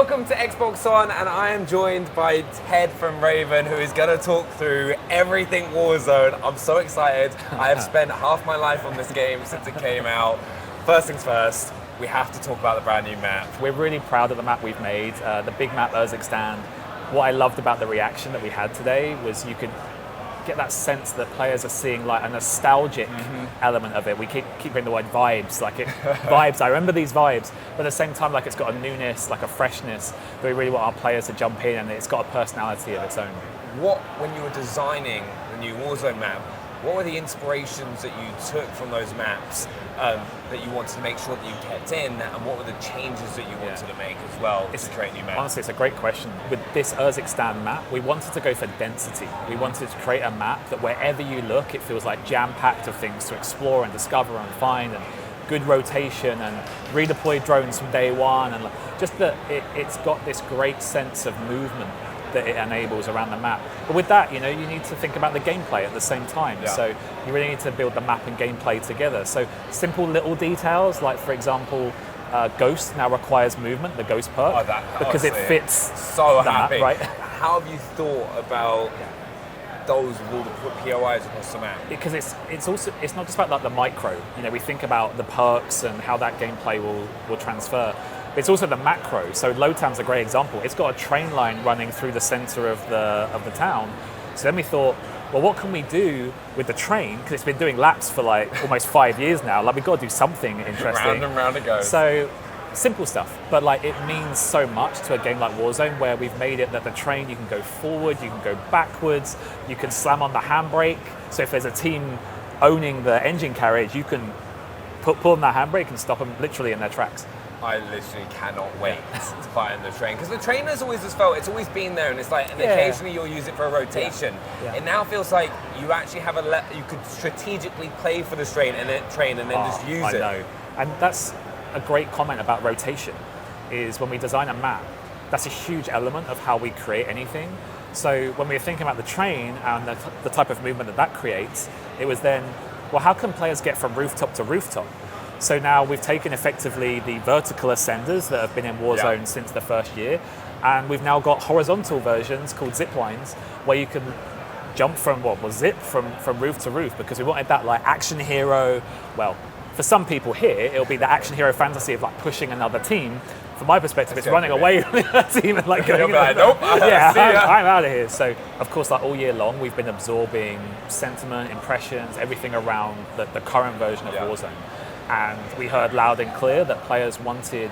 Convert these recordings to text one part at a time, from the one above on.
Welcome to Xbox One, and I am joined by Ted from Raven, who is going to talk through everything Warzone. I'm so excited. I have spent half my life on this game since it came out. First things first, we have to talk about the brand new map. We're really proud of the map we've made, the big map Stand. What I loved about the reaction that we had today was you could get that sense that players are seeing like a nostalgic element of it. We keep hearing the word vibes, vibes. I remember these vibes, but at the same time, like it's got a newness, like a freshness. That we really want our players to jump in, and it's got a personality of its own. When you were designing the new Warzone map, what were the inspirations that you took from those maps that you wanted to make sure that you kept in, and what were the changes that you wanted to make as well to create new maps? Honestly, it's a great question. With this Stand map, we wanted to go for density. We wanted to create a map that wherever you look, it feels like jam-packed of things to explore and discover and find, and good rotation and redeploy drones from day one, and just that it's got this great sense of movement that it enables around the map. But with that, you need to think about the gameplay at the same time. Yeah. So you really need to build the map and gameplay together. So simple little details, like for example, Ghost now requires movement, the Ghost perk, because it fits so the happy. map, right? How have you thought about those with all the POIs across the map? Because it's not just about like the micro. We think about the perks and how that gameplay will transfer. It's also the macro. So Lowtown's a great example. It's got a train line running through the center of the town. So then we thought, well, what can we do with the train? Because it's been doing laps for like almost 5 years now. Like we've got to do something interesting. Round and round it goes. So simple stuff, but like it means so much to a game like Warzone, where we've made it that the train, you can go forward, you can go backwards, you can slam on the handbrake. So if there's a team owning the engine carriage, you can pull on that handbrake and stop them literally in their tracks. I literally cannot wait to fight on the train, because the train has always just felt, it's always been there, and it's like, and occasionally you'll use it for a rotation. Yeah. It now feels like you actually have you could strategically play for the train and then just use it. I know, and that's a great comment about rotation. Is when we design a map, that's a huge element of how we create anything. So when we were thinking about the train and the type of movement that creates, it was then, well, how can players get from rooftop to rooftop? So now we've taken effectively the vertical ascenders that have been in Warzone since the first year, and we've now got horizontal versions called Ziplines, where you can jump from zip from roof to roof, because we wanted that like action hero. Well, for some people here, it'll be the action hero fantasy of like pushing another team. From my perspective, it's running away from the other team and like going, nope, I'm out of here. So of course, like all year long, we've been absorbing sentiment, impressions, everything around the current version of Warzone. And we heard loud and clear that players wanted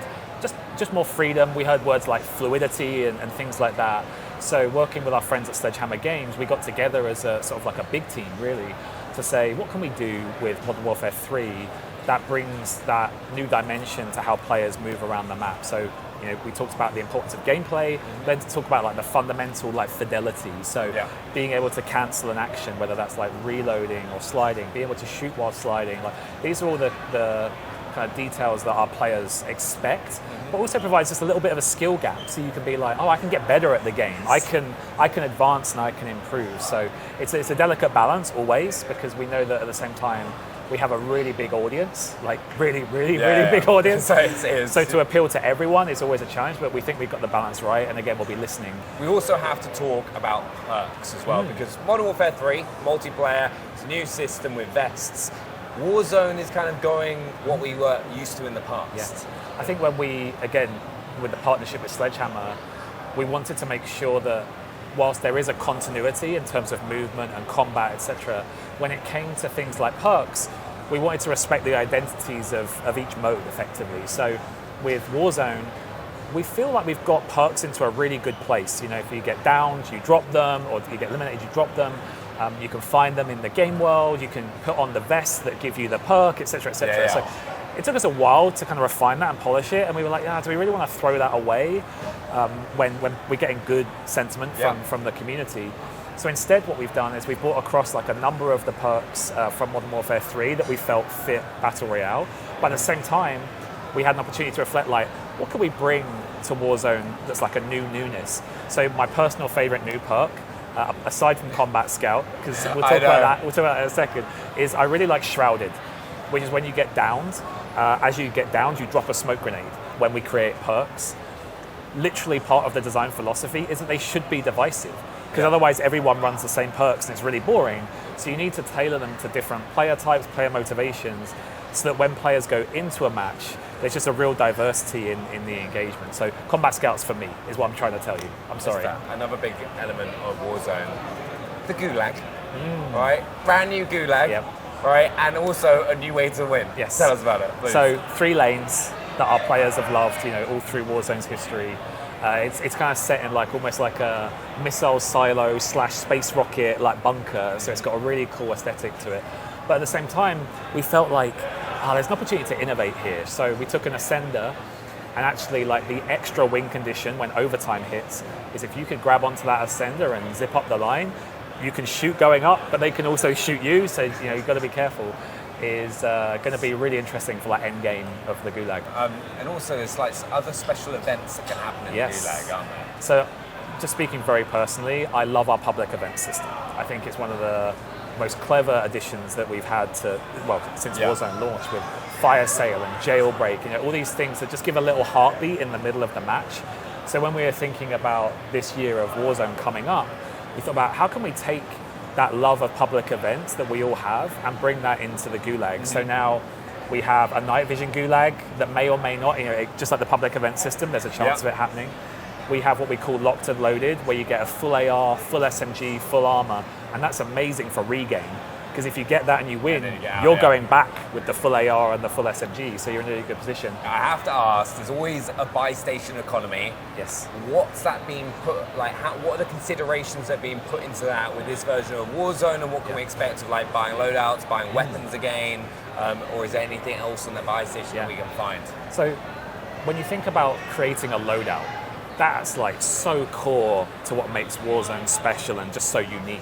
just more freedom. We heard words like fluidity and things like that. So working with our friends at Sledgehammer Games, we got together as a sort of like a big team, really, to say, what can we do with Modern Warfare 3 that brings that new dimension to how players move around the map? So we talked about the importance of gameplay, then to talk about like the fundamental like fidelity. So being able to cancel an action, whether that's like reloading or sliding, being able to shoot while sliding, like these are all the kind of details that our players expect, but also provides just a little bit of a skill gap. So you can be like, oh, I can get better at the game. I can advance and I can improve. So it's a delicate balance always, because we know that at the same time, we have a really big audience, like really big audience. So to appeal to everyone is always a challenge, but we think we've got the balance right, and again, we'll be listening. We also have to talk about perks as well, because Modern Warfare 3, multiplayer, it's a new system with vests. Warzone is kind of going what we were used to in the past. Yes. I think when with the partnership with Sledgehammer, we wanted to make sure that whilst there is a continuity in terms of movement and combat, etc., when it came to things like perks, we wanted to respect the identities of each mode effectively. So with Warzone, we feel like we've got perks into a really good place. If you get downed, you drop them, or if you get eliminated, you drop them. You can find them in the game world. You can put on the vests that give you the perk, etc., etc. So it took us a while to kind of refine that and polish it, and we were like, do we really want to throw that away when we're getting good sentiment from the community? So instead, what we've done is we've brought across like a number of the perks from Modern Warfare 3 that we felt fit Battle Royale, but at the same time, we had an opportunity to reflect like, what could we bring to Warzone that's like a newness? So my personal favorite new perk, aside from Combat Scout, because we'll talk about that in a second, is I really like Shrouded, which is when you get downed. As you get downed, you drop a smoke grenade when we create perks. literally part of the design philosophy is that they should be divisive, because otherwise everyone runs the same perks and it's really boring. So you need to tailor them to different player types, player motivations, so that when players go into a match, there's just a real diversity in the engagement. So combat scouts for me is what I'm trying to tell you. I'm sorry. Another big element of Warzone, the gulag, right? Brand new gulag, right? And also a new way to win. Yes. Tell us about it, please. So 3 lanes that our players have loved, all through Warzone's history. It's kind of set in almost like a missile silo / space rocket bunker. So it's got a really cool aesthetic to it. But at the same time, we felt like there's an opportunity to innovate here. So we took an ascender, and actually the extra win condition when overtime hits is if you could grab onto that ascender and zip up the line, you can shoot going up, but they can also shoot you. So you've got to be careful. Is going to be really interesting for end game of the gulag. And also there's other special events that can happen in the gulag, aren't there? So just speaking very personally, I love our public event system. I think it's one of the most clever additions that we've had since Warzone launched, with fire sale and jailbreak, all these things that just give a little heartbeat in the middle of the match. So when we were thinking about this year of Warzone coming up, we thought about how can we take that love of public events that we all have and bring that into the gulag. Mm-hmm. So now we have a night vision gulag that may or may not, just like the public event system, there's a chance of it happening. We have what we call locked and loaded, where you get a full AR, full SMG, full armor, and that's amazing for regain. Because if you get that and you win, you're going back with the full AR and the full SMG, so you're in a really good position. I have to ask, there's always a buy station economy. Yes. What's that being put, what are the considerations that are being put into that with this version of Warzone, and what can we expect of buying loadouts, buying weapons again, or is there anything else on the buy station that we can find? So when you think about creating a loadout, that's so core to what makes Warzone special and just so unique.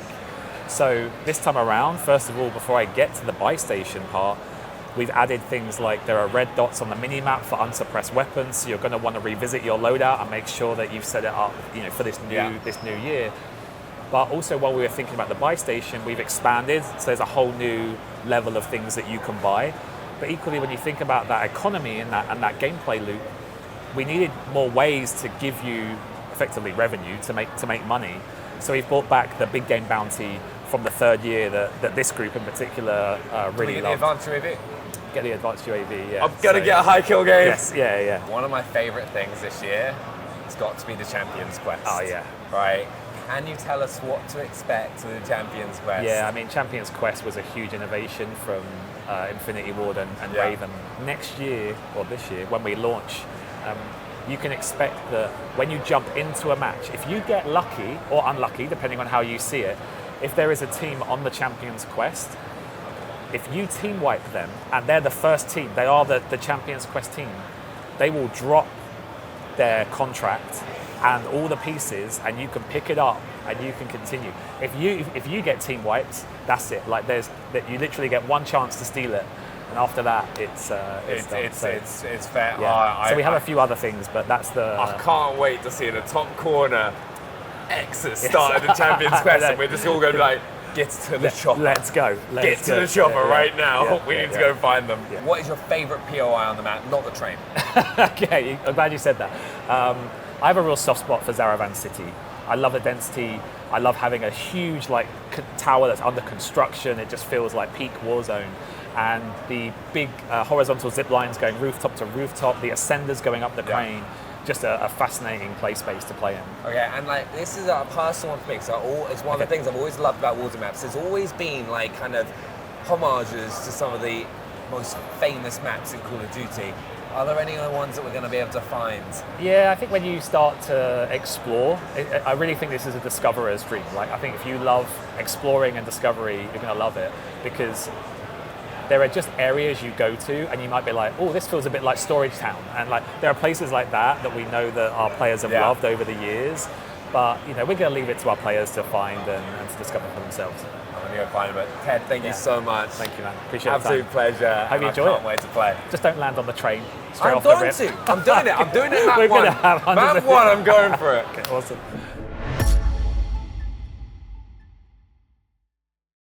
So this time around, first of all, before I get to the buy station part, we've added things like there are red dots on the mini-map for unsuppressed weapons, so you're going to want to revisit your loadout and make sure that you've set it up for this new year. But also, while we were thinking about the buy station, we've expanded, so there's a whole new level of things that you can buy. But equally, when you think about that economy and that gameplay loop, we needed more ways to give you effectively revenue to make money. So we've brought back the big game bounty from the 3rd year that this group in particular really loved. The advanced UAV? Get the advanced UAV, yeah. I'm going to get a high kill game. Yes, yeah. One of my favourite things this year has got to be the Champions Quest. Oh, yeah. Right. Can you tell us what to expect with the Champions Quest? Yeah, Champions Quest was a huge innovation from Infinity Ward and Raven. Next year, or this year, when we launch, you can expect that when you jump into a match, if you get lucky or unlucky, depending on how you see it, if there is a team on the Champions Quest, if you team wipe them and they're the first team, they are the Champions Quest team, they will drop their contract and all the pieces, and you can pick it up and you can continue. If you get team wiped, that's it. You literally get one chance to steal it. And after that, it's fair. Yeah. So we have a few other things, but that's the... I can't wait to see in the top corner X at the start of the Champions Quest, and we're just all going to be get to the chopper. Let's go. Get to the chopper right now. Yeah, we need to go find them. Yeah. What is your favourite POI on the map? Not the train. Okay, I'm glad you said that. I have a real soft spot for Zaravan City. I love the density. I love having a huge tower that's under construction. It just feels like peak Warzone. And the big horizontal zip lines going rooftop to rooftop, the ascenders going up the crane, just a fascinating play space to play in. Okay, and this is a personal one for me, so it's one of the things I've always loved about Warzone maps. There's always been kind of homages to some of the most famous maps in Call of Duty. Are there any other ones that we're going to be able to find? Yeah, I think when you start to explore, I really think this is a discoverer's dream. I think if you love exploring and discovery, you're going to love it, because there are just areas you go to and you might be like, oh, this feels a bit like Storage Town. And there are places like that we know that our players have loved over the years. But we're going to leave it to our players to find and to discover for themselves. I'm going to go find them. But Ted, thank you so much. Thank you, man. Appreciate it. Absolute pleasure. Hope you enjoy it. I can't wait to play. Just don't land on the train straight I'm off the rip. I'm doing it. I'm doing it. Map one. Map one, I'm going for it. Okay, awesome.